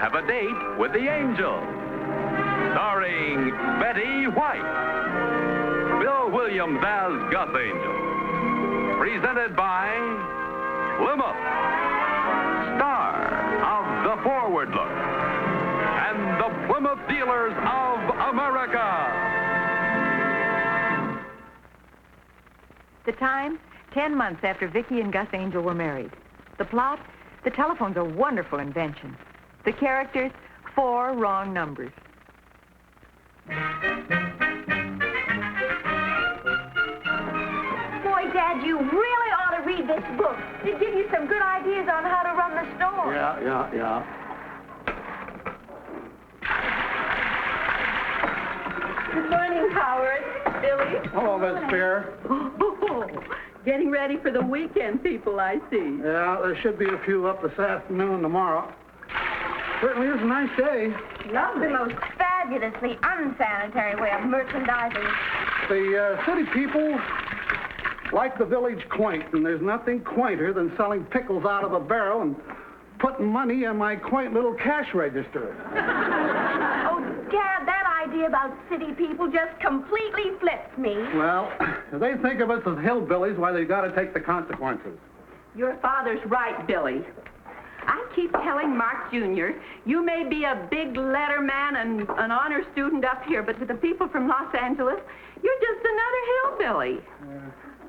have a date with the angel. Starring Betty White. Bill Williams as Gus Angel. Presented by Plymouth, star of the Forward Look, and the Plymouth Dealers of America. The time, 10 months after Vicki and Gus Angel were married. The plot, the telephone's a wonderful invention. The characters, 4 wrong numbers. Boy, Dad, you really ought to read this book. It'll give you some good ideas on how to run the store. Yeah. Good morning, Howard. Billy. Hello, Miss Spear. Oh, getting ready for the weekend, people, I see. Yeah, there should be a few up this afternoon and tomorrow. Certainly is a nice day. Lovely. The most fabulously unsanitary way of merchandising. The city people like the village quaint, and there's nothing quainter than selling pickles out of a barrel and putting money in my quaint little cash register. Oh, Dad, that idea about city people just completely flips me. Well, if they think of us as hillbillies, why, they've got to take the consequences. Your father's right, Billy. I keep telling Mark Jr., you may be a big letter man and an honor student up here, but to the people from Los Angeles, you're just another hillbilly.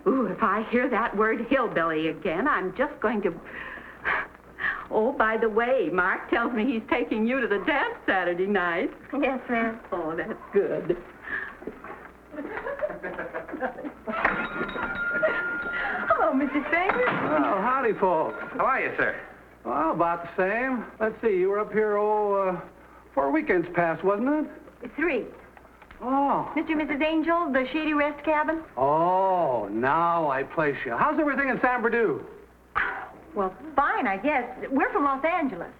Ooh, if I hear that word hillbilly again, I'm just going to... Oh, by the way, Mark tells me he's taking you to the dance Saturday night. Yes, ma'am. Oh, that's good. Hello, Mrs. Spangler. Well, howdy, folks. How are you, sir? Well, about the same. Let's see, you were up here, 4 weekends past, wasn't it? 3. Oh. Mr. and Mrs. Angel, the Shady Rest Cabin? Oh, now I place you. How's everything in San Bernardino? Well, fine, I guess. We're from Los Angeles.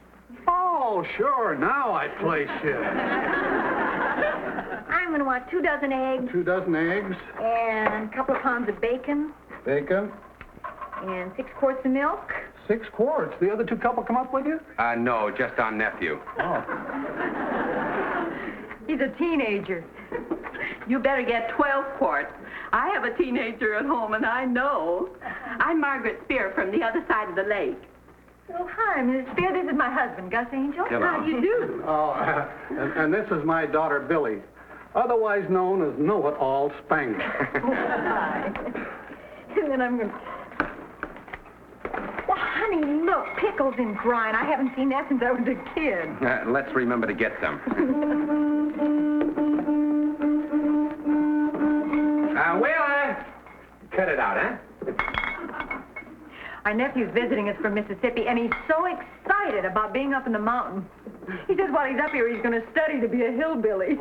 Oh, sure, now I place you. I'm going to want 2 dozen eggs 2 dozen eggs. and a couple of pounds of bacon Bacon. and 6 quarts of milk. 6 quarts. The other 2 couple come up with you? No, just our nephew. Oh. He's a teenager. You better get 12 quarts. I have a teenager at home, and I know. I'm Margaret Spear from the other side of the lake. Well, hi, Mrs. Spear. This is my husband, Gus Angel. Hello. How do you do? Oh, and this is my daughter, Billy, otherwise known as Know-It-All Spangler. Hi. And then I'm going to... Well, honey, look, pickles in brine. I haven't seen that since I was a kid. Let's remember to get some. Wheeler! Cut it out, huh? Our nephew's visiting us from Mississippi, and he's so excited about being up in the mountain. He says while he's up here, he's going to study to be a hillbilly. Is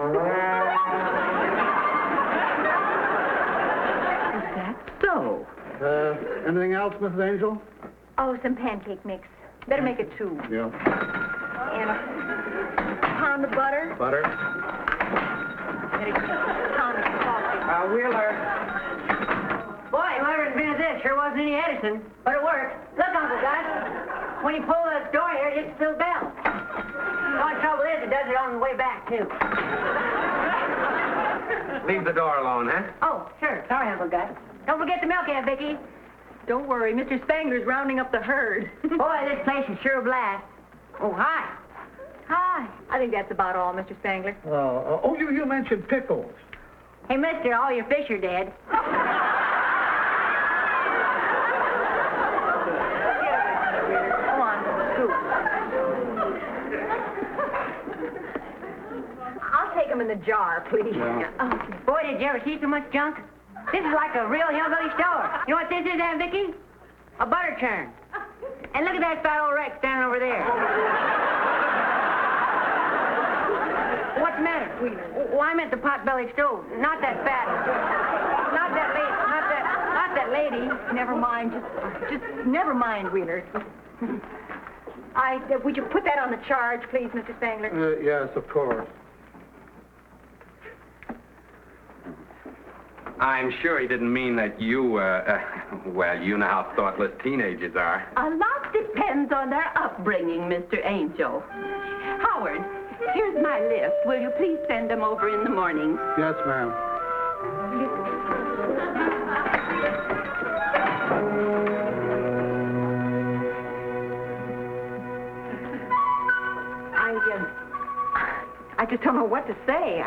that so? Anything else, Mrs. Angel? Oh, some pancake mix. Better make it 2. Yeah. And a pound of butter. Butter. And a pound of coffee. Wheeler. Boy, whoever invented this sure wasn't any Edison, but it worked. Look, Uncle Gus, when you pull that door here, it hits the bell. The only trouble is it does it on the way back, too. Leave the door alone, huh? Oh, sure. Sorry, Uncle Gus. Don't forget the milk, Aunt Vicki. Don't worry, Mr. Spangler's rounding up the herd. Boy, this place is sure a blast. Oh, hi. Hi. I think that's about all, Mr. Spangler. Oh, you mentioned pickles. Hey, mister, all your fish are dead. Come on, scoop. I'll take them in the jar, please. Yeah. Okay. Boy, did you ever see so much junk? This is like a real hillbilly store. You know what this is, Aunt Vicki? A butter churn. And look at that fat old Rex standing over there. What's the matter? Well, I meant the pot-bellied stove, not that fat. Not that lady. Never mind. Just never mind, Wheeler. Would you put that on the charge, please, Mr. Spangler? Yes, of course. I'm sure he didn't mean that you, well, you know how thoughtless teenagers are. A lot depends on their upbringing, Mr. Angel. Howard, here's my list. Will you please send them over in the morning? Yes, ma'am. I just don't know what to say.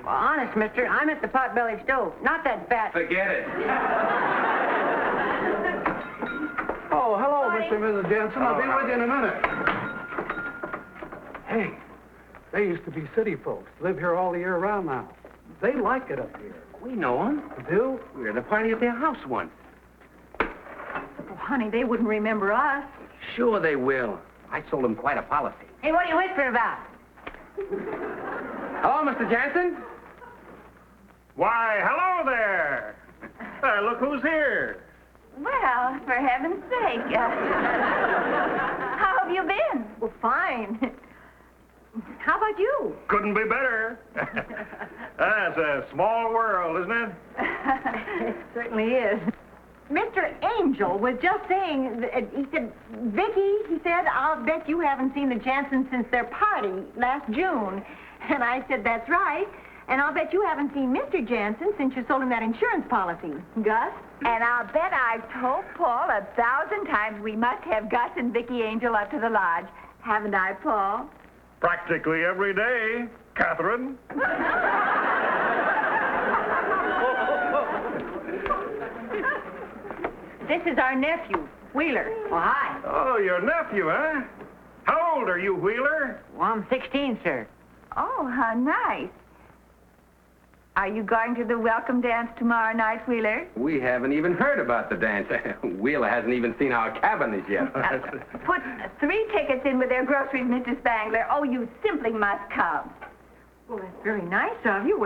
Well, honest, mister, I'm at the potbelly stove. Not that fat. Forget it. Oh, hello, Mr. and Mrs. Jensen. I'll be with you in a minute. Hey, they used to be city folks. Live here all the year round now. They like it up here. We know him. You do? We were at a party at their house once. Oh, honey, they wouldn't remember us. Sure they will. I sold them quite a policy. Hey, what are you whispering about? Hello, Mr. Jansen. Why, hello there. Look who's here. Well, for heaven's sake. How have you been? Well, fine. How about you? Couldn't be better. That's a small world, isn't it? It certainly is. Mr. Angel was just saying, he said, Vicki, he said, I'll bet you haven't seen the Jansens since their party last June. And I said, that's right. And I'll bet you haven't seen Mr. Jansen since you sold him that insurance policy. Gus? And I'll bet I've told Paul 1,000 times we must have Gus and Vicki Angel up to the lodge. Haven't I, Paul? Practically every day, Catherine. This is our nephew, Wheeler. Well, hi. Oh, your nephew, huh? How old are you, Wheeler? Well, I'm 16, sir. Oh, how nice. Are you going to the welcome dance tomorrow night, Wheeler? We haven't even heard about the dance. Wheeler hasn't even seen our cabin as yet. Put 3 tickets in with their groceries, Mr. Spangler. Oh, you simply must come. Well, that's very nice of you.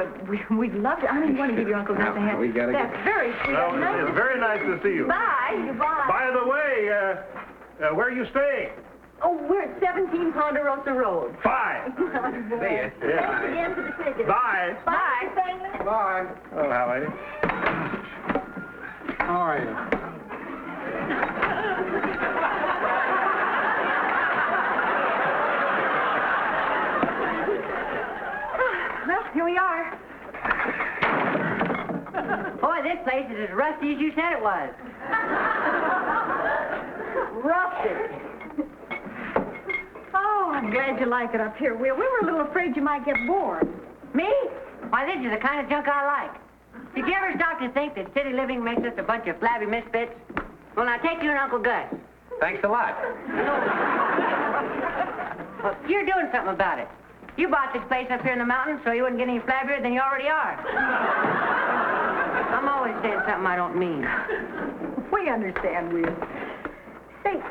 We'd love to. I mean, you want to give your Uncle Gus a hand. We gotta That's get- very sweet. Well, That's it's nice. very nice to see you. Bye. Bye. By the way, where are you staying? Oh, we're at 17 Ponderosa Road. Fine. See ya. Yeah. Again for the ticket. Bye. Bye, Spangler. Bye. Oh, how are you? How are you? Well, here we are. Boy, this place is as rusty as you said it was. Rusted. Oh, I'm glad you like it up here, Will. We were a little afraid you might get bored. Me? Why, this is the kind of junk I like. Did you ever stop to think that city living makes us a bunch of flabby misfits? Well, now take you and Uncle Gus. Thanks a lot. Well, you're doing something about it. You bought this place up here in the mountains so you wouldn't get any flabbier than you already are. I'm always saying something I don't mean. We understand, Will. Say,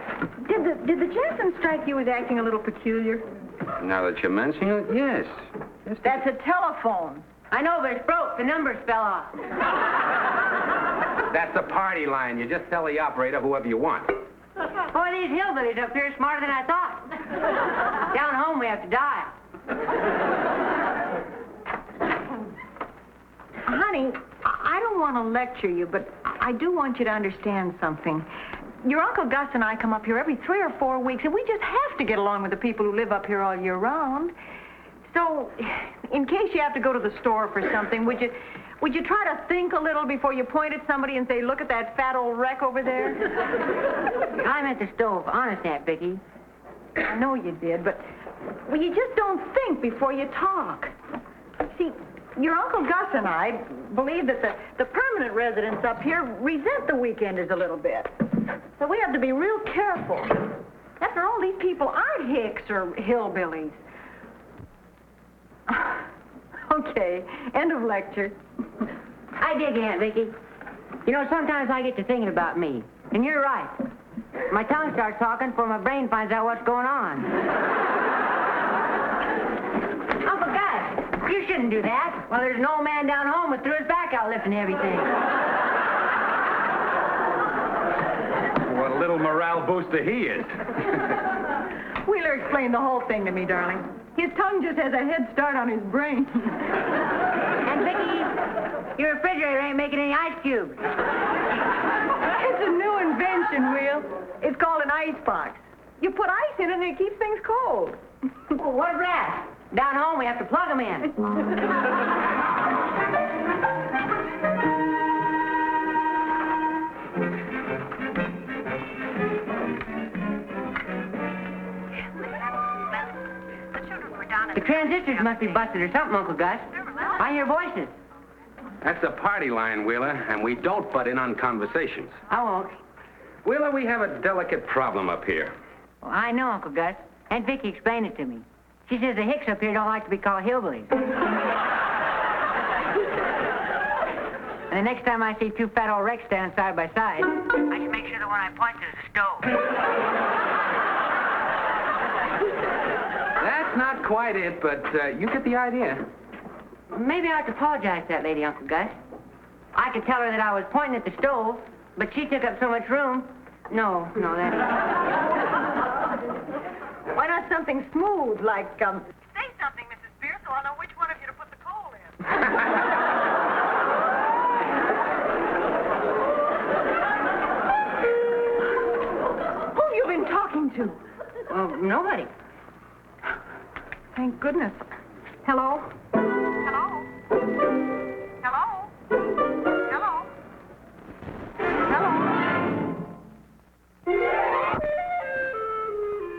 did the Jansons strike you as acting a little peculiar? Now that you mention it, yes. That's a telephone. I know, but it's broke. The numbers fell off. That's a party line. You just tell the operator whoever you want. Boy, these hillbillies up here are smarter than I thought. Down home, we have to dial. Honey, I don't want to lecture you, but I do want you to understand something. Your Uncle Gus and I come up here every 3 or 4 weeks, and we just have to get along with the people who live up here all year round. So, in case you have to go to the store for something, would you try to think a little before you point at somebody and say, look at that fat old wreck over there? I'm at the stove. Honest, Aunt Vicki. I know you did, but well, you just don't think before you talk. See, your Uncle Gus and I believe that the permanent residents up here resent the weekenders a little bit. So we have to be real careful. After all, these people aren't hicks or hillbillies. Okay, end of lecture. I dig, Aunt Vicki. You know, sometimes I get to thinking about me. And you're right. My tongue starts talking before my brain finds out what's going on. Uncle Gus, you shouldn't do that. Well, there's an old man down home who threw his back out lifting everything. What a little morale booster he is. Wheeler explained the whole thing to me, darling. His tongue just has a head start on his brain. And Vicki, your refrigerator ain't making any ice cubes. It's a new invention, Will. It's called an ice box. You put ice in it and it keeps things cold. Well, what a rat. Down home, we have to plug them in. The transistors must be busted or something, Uncle Gus. I hear voices. That's a party line, Wheeler, and we don't butt in on conversations. I won't. Wheeler, we have a delicate problem up here. Well, I know, Uncle Gus. Aunt Vicki explained it to me. She says the Hicks up here don't like to be called hillbillies. And the next time I see two fat old wrecks standing side by side, I should make sure the one I point to is a stove. That's not quite it, but you get the idea. Maybe I ought to apologize to that lady, Uncle Gus. I could tell her that I was pointing at the stove, but she took up so much room. No, that... Why not something smooth, like, Say something, Mrs. Spears, so I'll know which one of you to put the coal in. Who have you been talking to? Nobody. Thank goodness. Hello? Hello? Hello? Hello? Hello?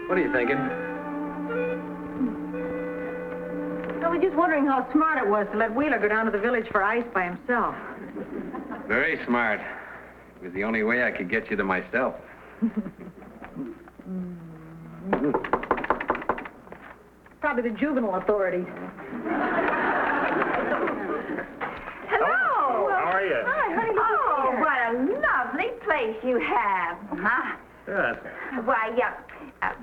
What are you thinking? I was just wondering how smart it was to let Wheeler go down to the village for ice by himself. Very smart. It was the only way I could get you to myself. Probably the juvenile authorities. Hello. How are you? Hi, honey. Oh, what a lovely place you have. Huh? Yes. Why,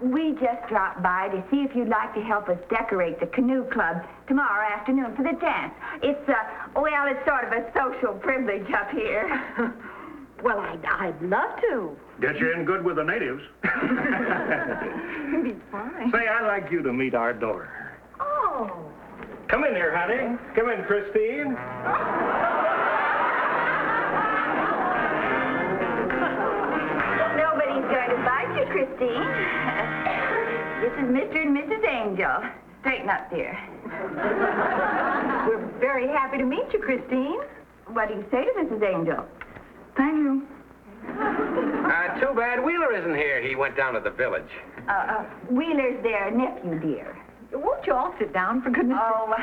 we just dropped by to see if you'd like to help us decorate the canoe club tomorrow afternoon for the dance. It's sort of a social privilege up here. Well, I'd love to. Get you in good with the natives. It'd be fine. Say, I'd like you to meet our daughter. Oh. Come in here, honey. Come in, Christine. Nobody's going to bite you, Christine. This is Mr. and Mrs. Angel. Straighten up, dear. We're very happy to meet you, Christine. What do you say to Mrs. Angel? Thank you. Too bad Wheeler isn't here. He went down to the village. Wheeler's their nephew, dear. Won't you all sit down, for goodness sake? Oh,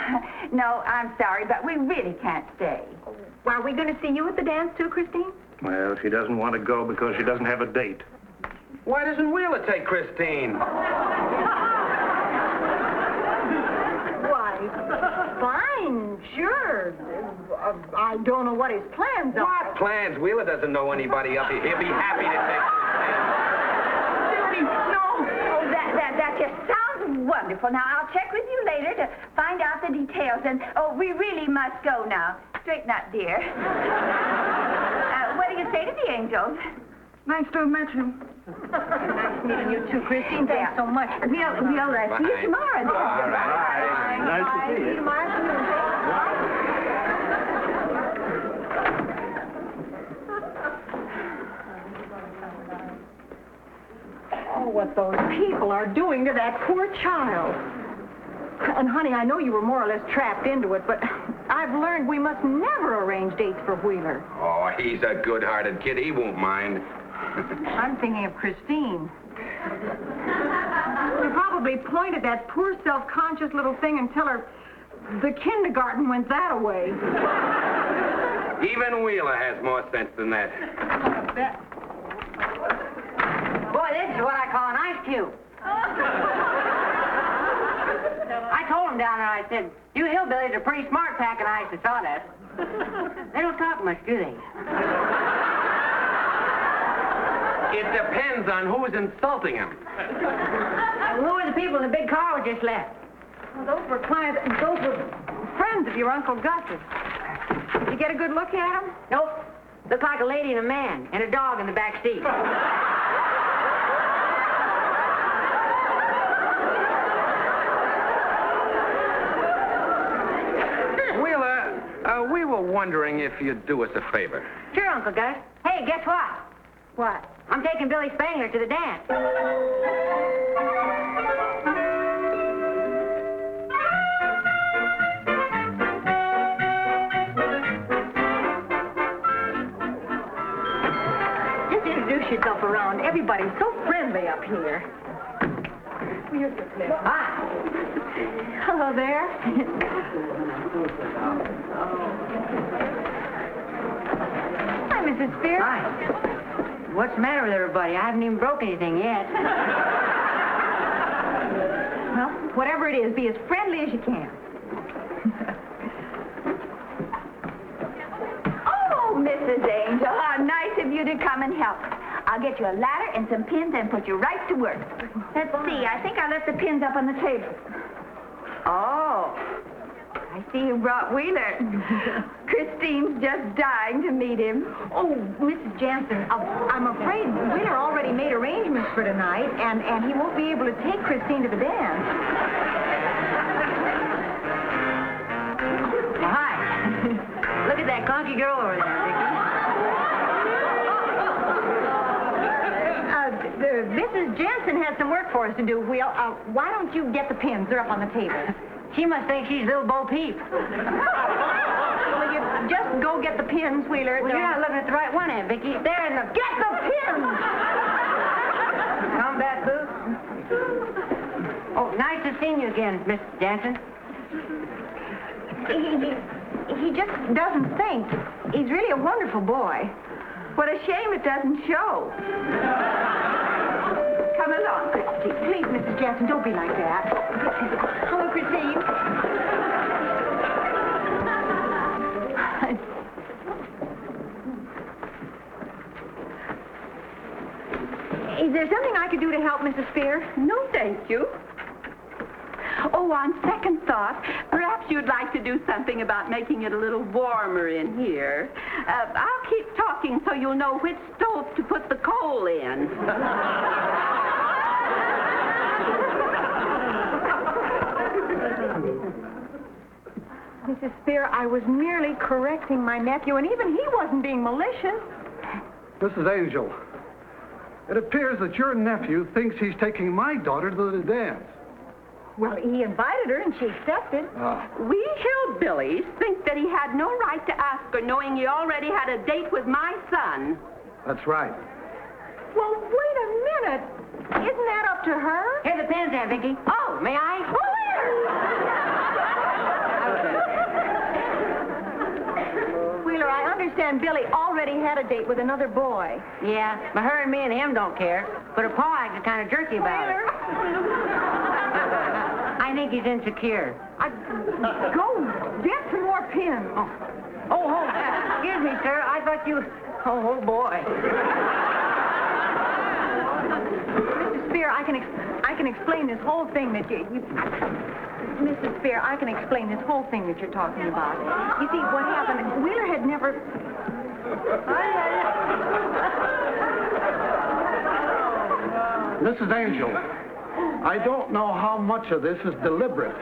no, I'm sorry, but we really can't stay. Well, are we going to see you at the dance, too, Christine? Well, she doesn't want to go because she doesn't have a date. Why doesn't Wheeler take Christine? Why, fine, sure. I don't know what his plans are. What plans? Wheeler doesn't know anybody up here. He'll be happy to take Christine. No. Oh, that just sounds wonderful. Now, I'll check with you later to find out the details. And, we really must go now. Straighten up, dear. What do you say to the Angels? Nice to have met you. Nice meeting you, too, Christine. Thanks so much for coming. We'll see you tomorrow, then. All right. Nice to see you. Tomorrow afternoon. Oh, what those people are doing to that poor child. And, honey, I know you were more or less trapped into it, but I've learned we must never arrange dates for Wheeler. Oh, he's a good-hearted kid. He won't mind. I'm thinking of Christine. You probably point at that poor self-conscious little thing and tell her the kindergarten went that away. Even Wheeler has more sense than that. I bet. Boy, this is what I call an ice cube. I told him down there, I said, you hillbillies are pretty smart packing ice and sawdust. They don't talk much, do they? It depends on who's insulting him. Who are the people in the big car we just left? Well, those were friends of your Uncle Gus's. Did you get a good look at them? Nope. Looked like a lady and a man and a dog in the back seat. wondering if you'd do us a favor. Sure, Uncle Gus. Hey, guess what? What? I'm taking Billy Spangler to the dance. Just introduce yourself around. Everybody's so friendly up here. Hi. Hello there. Hi, Mrs. Spear. Hi. What's the matter with everybody? I haven't even broke anything yet. Well, whatever it is, be as friendly as you can. Oh, Mrs. Angel, how nice of you to come and help. I'll get you a ladder and some pins and put you right to work. Let's see, I think I left the pins up on the table. Oh, I see you brought Wheeler. Christine's just dying to meet him. Oh, Mrs. Jansen, I'm afraid Wheeler already made arrangements for tonight, and he won't be able to take Christine to the dance. Well, hi. Look at that clunky girl over there, Vicki. Mrs. Jansen has some work for us to do. Why don't you get the pins? They're up on the table. She must think she's little Bo Peep. Will you just go get the pins, Wheeler? Well, you're not looking at the right one, Aunt Vicki. There in the... Get the pins! Combat boots. Oh, nice to see you again, Miss Jansen. He just doesn't think. He's really a wonderful boy. What a shame it doesn't show. Come along, Christine. Please, Mrs. Jansen, don't be like that. Hello, Christine. Is there something I could do to help, Mrs. Spear? No, thank you. Oh, on second thought, perhaps you'd like to do something about making it a little warmer in here. I'll keep talking so you'll know which stove to put the coal in. Mrs. Spear, I was merely correcting my nephew, and even he wasn't being malicious. Mrs. Angel, it appears that your nephew thinks he's taking my daughter to the dance. Well, he invited her, and she accepted. We hillbillies think that he had no right to ask her, knowing he already had a date with my son. That's right. Well, wait a minute. Isn't that up to her? Here's the pins, Aunt Vicki. Oh, may I? Wheeler, I understand Billy already had a date with another boy. Yeah, but her and me and him don't care. But her pa acted kind of jerky about it. I think he's insecure. Go get some more pins. Oh, excuse me, sir. I thought you... Oh, boy. Mrs. Spear, I can explain this whole thing that you... Mrs. Spear, I can explain this whole thing that you're talking about. You see, what happened, Wheeler had never... Mrs. Angel, I don't know how much of this is deliberate.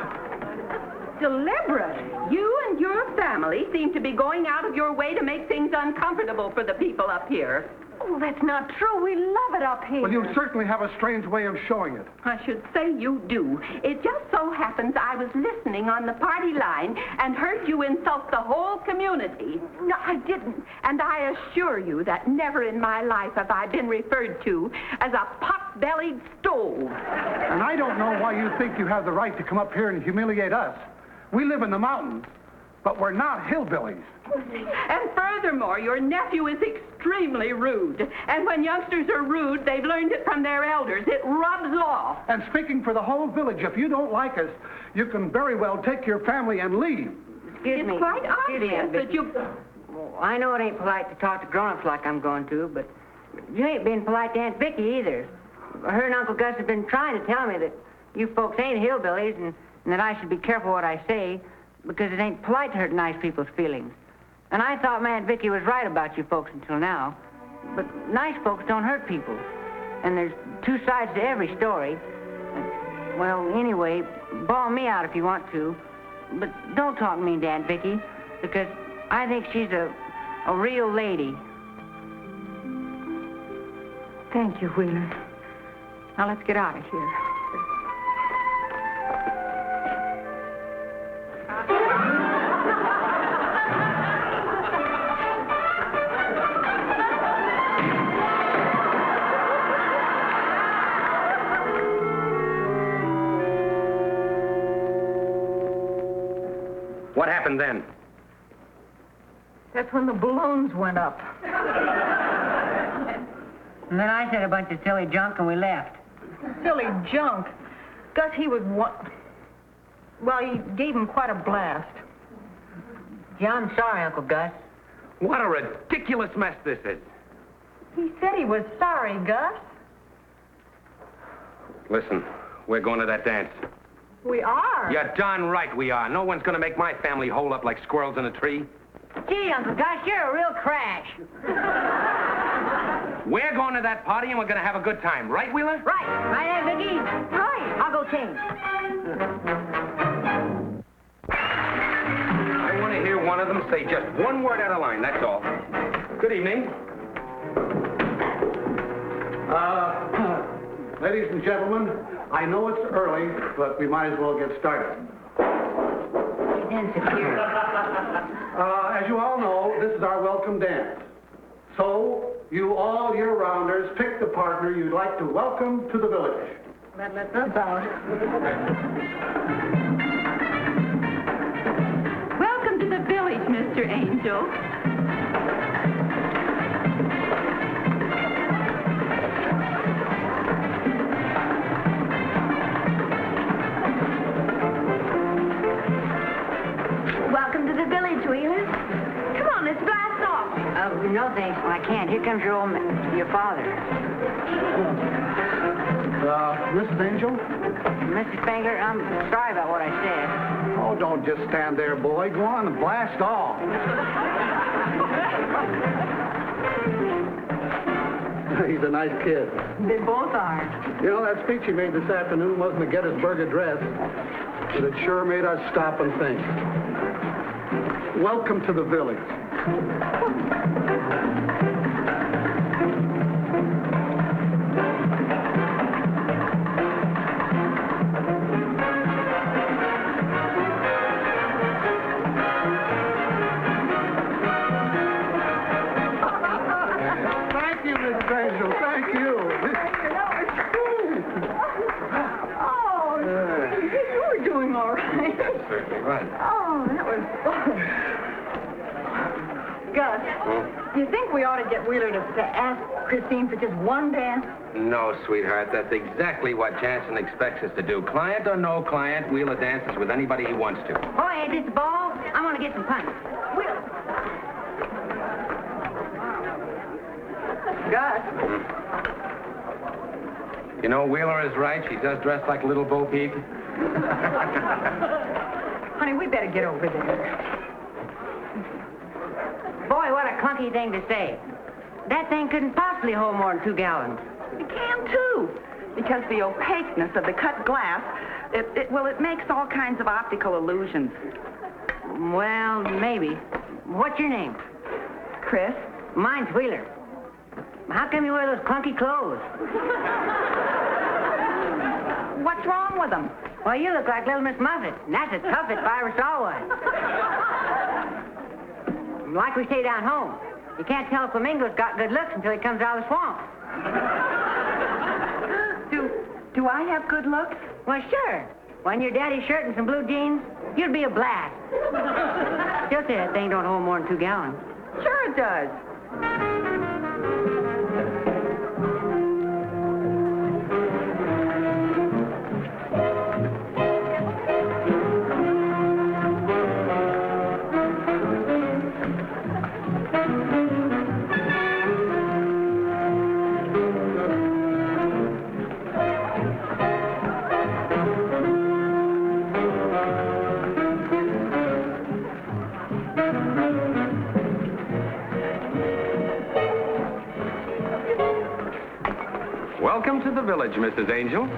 Deliberate? You and your family seem to be going out of your way to make things uncomfortable for the people up here. Oh, that's not true. We love it up here. Well, you certainly have a strange way of showing it. I should say you do. It just so happens I was listening on the party line and heard you insult the whole community. No, I didn't. And I assure you that never in my life have I been referred to as a pot-bellied stove. And I don't know why you think you have the right to come up here and humiliate us. We live in the mountains, but we're not hillbillies. And furthermore, your nephew is extremely rude. And when youngsters are rude, they've learned it from their elders. It rubs off. And speaking for the whole village, if you don't like us, you can very well take your family and leave. Excuse me. It's quite Excuse me, obvious Aunt that Vicki. you... Well, I know it ain't polite to talk to grown-ups like I'm going to, but you ain't being polite to Aunt Vicki either. Her and Uncle Gus have been trying to tell me that you folks ain't hillbillies and that I should be careful what I say because it ain't polite to hurt nice people's feelings. And I thought my Aunt Vicki was right about you folks until now. But nice folks don't hurt people. And there's two sides to every story. Well, anyway, bawl me out if you want to. But don't talk mean to Aunt Vicki, because I think she's a real lady. Thank you, Wheeler. Now let's get out of here. What happened then? That's when the balloons went up. And then I said a bunch of silly junk and we left. Silly junk. Gus, he was well, he gave him quite a blast. Yeah, I'm sorry, Uncle Gus. What a ridiculous mess this is. He said he was sorry, Gus. Listen, we're going to that dance. We are. You're darn right we are. No one's going to make my family hole up like squirrels in a tree. Gee, Uncle Gus, you're a real crash. We're going to that party and we're going to have a good time. Right, Wheeler? Right. Right there, Vicki? Right. I'll go change. I want to hear one of them say just one word out of line, that's all. Good evening. Ladies and gentlemen, I know it's early, but we might as well get started. He's insecure. As you all know, this is our welcome dance. So, you all year-rounders, pick the partner you'd like to welcome to the village. That's out. Welcome to the village, Mr. Angel. Welcome to the village, Wheeler. Come on, let's blast off. No, thanks. I can't. Here comes your father. Mrs. Angel? Mr. Spangler, I'm sorry about what I said. Oh, don't just stand there, boy. Go on and blast off. He's a nice kid. They both are. You know, that speech he made this afternoon wasn't a Gettysburg Address, but it sure made us stop and think. Welcome to the village. Thank you, Miss Angel. Thank you. Oh, you were doing all right. That's certainly right. Oh, that was fun. Gus, do you think we ought to get Wheeler to ask Christine for just one dance? No, sweetheart, that's exactly what Jansen expects us to do. Client or no client, Wheeler dances with anybody he wants to. Boy, is this ball? I want to get some punch. Gus. You know, Wheeler is right. She does dress like a little Bo Peep. Honey, we better get over there. Boy, what a clunky thing to say. That thing couldn't possibly hold more than 2 gallons. It can, too, because the opaqueness of the cut glass, it makes all kinds of optical illusions. Well, maybe. What's your name? Chris? Mine's Wheeler. How come you wear those clunky clothes? What's wrong with them? Well, you look like Little Miss Muffet, and that's as tough if I ever saw one. Like we say down home, you can't tell a flamingo's got good looks until he comes out of the swamp. Do I have good looks? Well, sure. When your daddy's shirt and some blue jeans, you'd be a blast. Still say that thing don't hold more than 2 gallons. Sure it does. Welcome to the village, Mrs. Angel.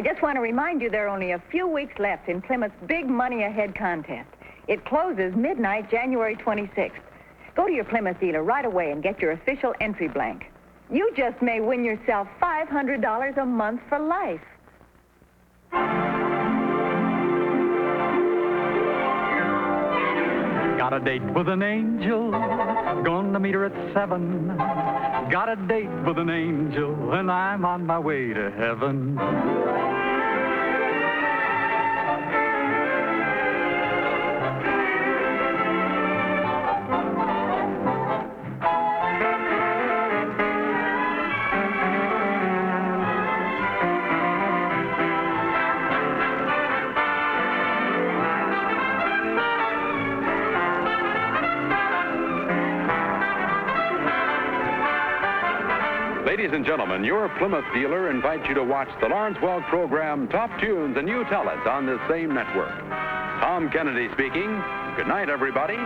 just want to remind you there are only a few weeks left in Plymouth's Big Money Ahead contest. It closes midnight, January 26th. Go to your Plymouth dealer right away and get your official entry blank. You just may win yourself $500 a month for life. Got a date with an angel, gonna meet her at 7. Got a date with an angel, and I'm on my way to heaven. Ladies and gentlemen, your Plymouth dealer invites you to watch the Lawrence Welk program Top Tunes, and you tell it on this same network. Tom Kennedy speaking. Good night, everybody.